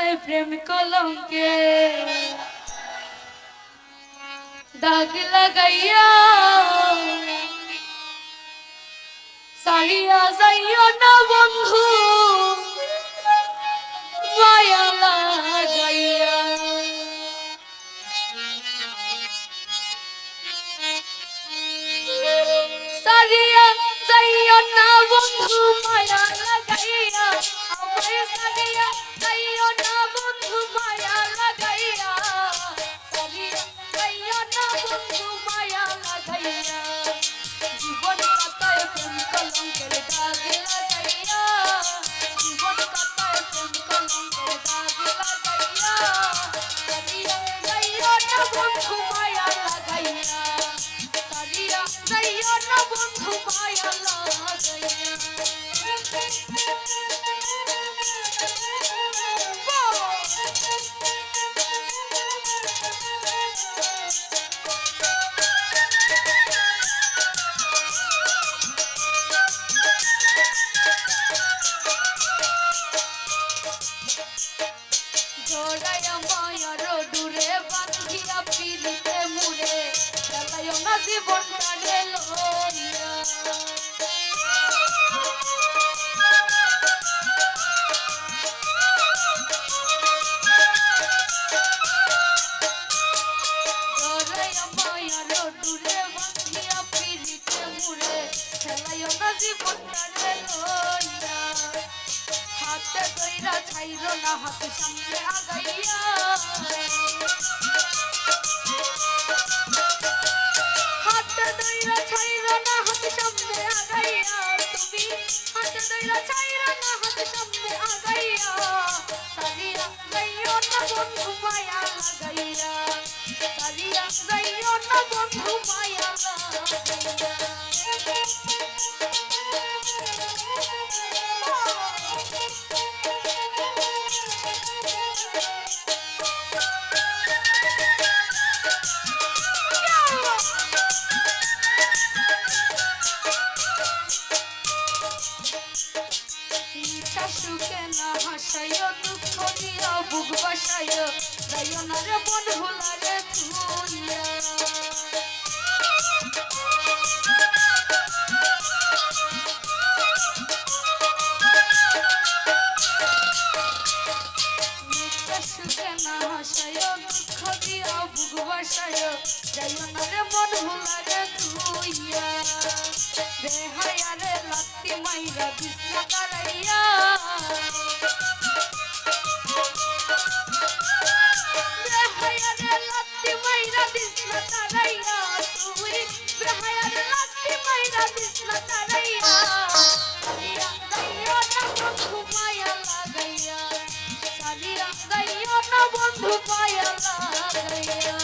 কাটায় প্রেম কলঙ্কে দাগ লাগাইয়া সারিয়া যাইও না বন্ধু মায়া লাগাইয়া সারিয়া যাইও না বন্ধু মায়া লাগাইয়া আমায় সারিয়া যাইও না বন্ধু মায়া লাগাইয়া সারিয়া যাইও না বন্ধু মায়া লাগাইয়া জীবন কাটায় প্রেম কলঙ্কের দাগ লাগাইয়া জীবন কাটায় প্রেম কলঙ্কের দাগ লাগাইয়া সারিয়া যাইও না বন্ধু মায়া লাগাইয়া সারিয়া যাইও না বন্ধু মায়া লাগাইয়া জড়াইয়া মায়ার ডুরে বাঁধিয়া পিড়িতে মুড়ে খেলাইও না জীবনটারে লইয়া জড়াইয়া মায়ার ডুরে বাঁধিয়া পিড়িতে মুড়ে খেলাইও না জীবনটারে লইয়া হাতে কইরা ছাইরো না হাত সামনে আগাইয়া হাতে দইরা ছাইরো না হাত সামনে আগাইয়া তুমি হাতে দইরা ছাইরো না হাত সামনে আগাইয়া সারিয়া যাইও না বন্ধু মায়া লাগাইয়া সারিয়া যাইও না বন্ধু মায়া লাগাইয়া সুখে না হাসাইও দুঃখ দিয়া বুক বাসাইও যাইও না রে মন ভুলারে তুইয়া সুখে না হাসাইও দুঃখ দিয়া বুক বাসাইও যাইও না রে মন ভুলারে তুইয়া রেহাইয়া রে লাত্তি মাইরা বিছনা কারাইয়া রেহাইয়া রে লাত্তি মাইরা বিছনা কারাইয়া তুই রেহাইয়া রে লাত্তি মাইরা বিছনা কারাইয়া সারিয়া যাইও না বন্ধু মায়া লাগাইয়া সারিয়া যাইও না বন্ধু মায়া লাগাইয়া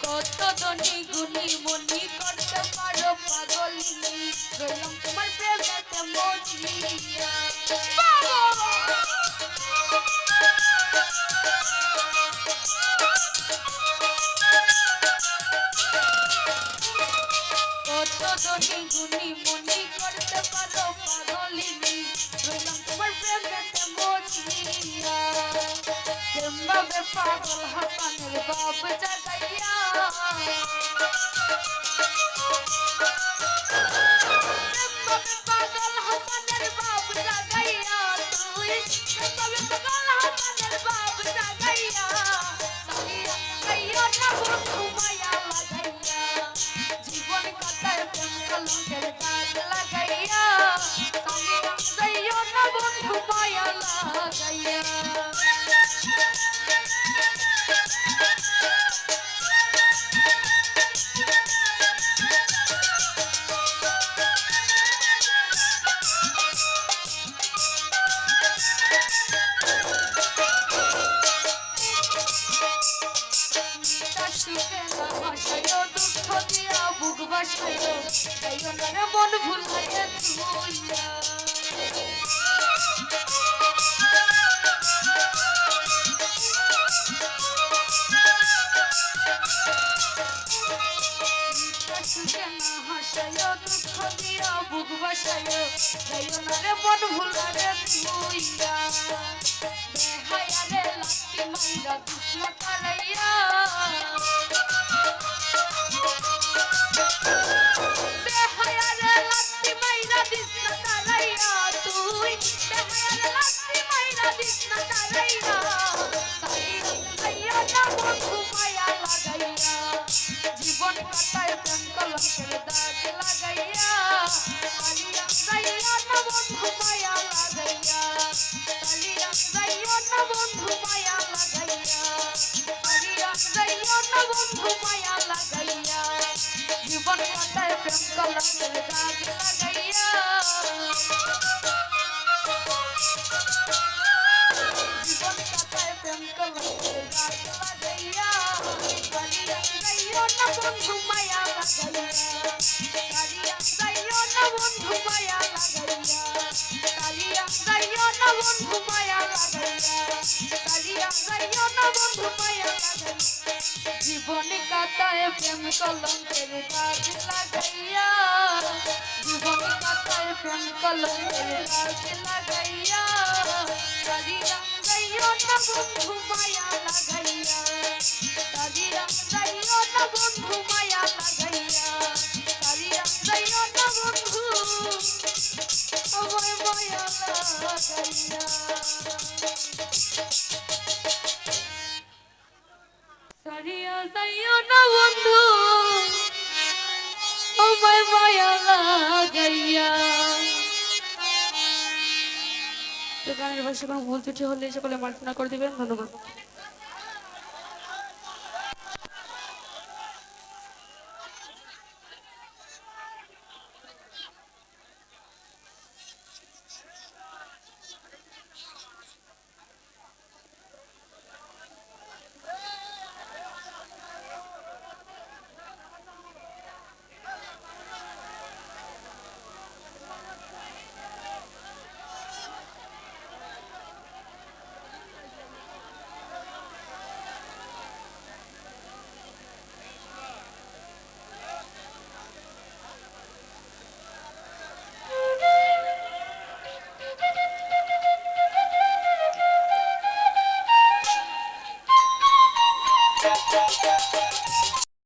কত ধনী গুণী মনি করতে পারো পাগলিনী রইলাম তোমার প্রেমেতে মজিয়া কত ধনী গুণী মনি করতে পারো পাগলিনী রইলাম তোমার প্রেমেতে মজিয়া কেমভাবে পাগল হাসানের বাপ জাগাইয়া কেমভাবে পাগল হাসানের বাপ জাগাইয়া তুই কেমভাবে পাগল হাসানের বাপ জাগাইয়া সারিয়া যাইও না বন্ধু মায়া লাগাইয়া জীবন কাটায় প্রেম কলঙ্কের দাগ লাগাইয়া সারিয়া যাইও না বন্ধু মায়া লাগাইয়া সুখে না হাসাইও দুঃখ দিয়া বুক বাসাইও যাইও না রে মন ভুলাইয়া তুইয়া ভাষায় যাইও না রে মন ভুলারে তুইয়া বেহায়া রে লাত্তি মাইরা কৃষ্ণ তারাইয়া বেহায়া রে লাত্তি মাইরা কৃষ্ণ তারাইয়া তুই বেহায়া রে লাত্তি মাইরা কৃষ্ণ তারাইয়া সাইয়া না বন্ধু মায়া লাগাইয়া জীবন কাটায় প্রেম কলঙ্কের দাগ লাগাইয়া সালিয়া যাইয়া না বন্ধু মায়া লাগাইয়া সালিয়া যাইয়া না বন্ধু মায়া লাগাইয়া সালিয়া যাইয়া না বন্ধু মায়া লাগাইয়া জীবন কাটায় প্রেম কলঙ্কের দাগ লাগাইয়া জীবন কাটায় প্রেম কলঙ্কের দাগ লাগাইয়া সালিয়া যাইয়া না বন্ধু মায়া লাগাইয়া সালিয়া যাইয়া না বন্ধু মায়া লাগাইয়া সালিয়া যাইয়া না বন্ধু মায়া লাগাইয়া সালিয়া যাইয়া না বন্ধু মায়া লাগাইয়া জীবন কাটায় প্রেম কলঙ্কের দাগ লাগাইয়া জীবন কাটায় প্রেম কলঙ্কের দাগ লাগাইয়া সালিয়া যাইয়া না বন্ধু মায়া লাগাইয়া সালিয়া যাইয়া না বন্ধু মায়া লাগাইয়া সালিয়া যাইয়া না বন্ধু আমার মায়া লাগাইয়া সারিয়া যাইও না বন্ধু আমায় মায়া লাগাইয়া। তো গানের ভাষা কোনো ভুল ত্রুটি হলে সকলে মার্জনা করে দিবেন। ধন্যবাদ।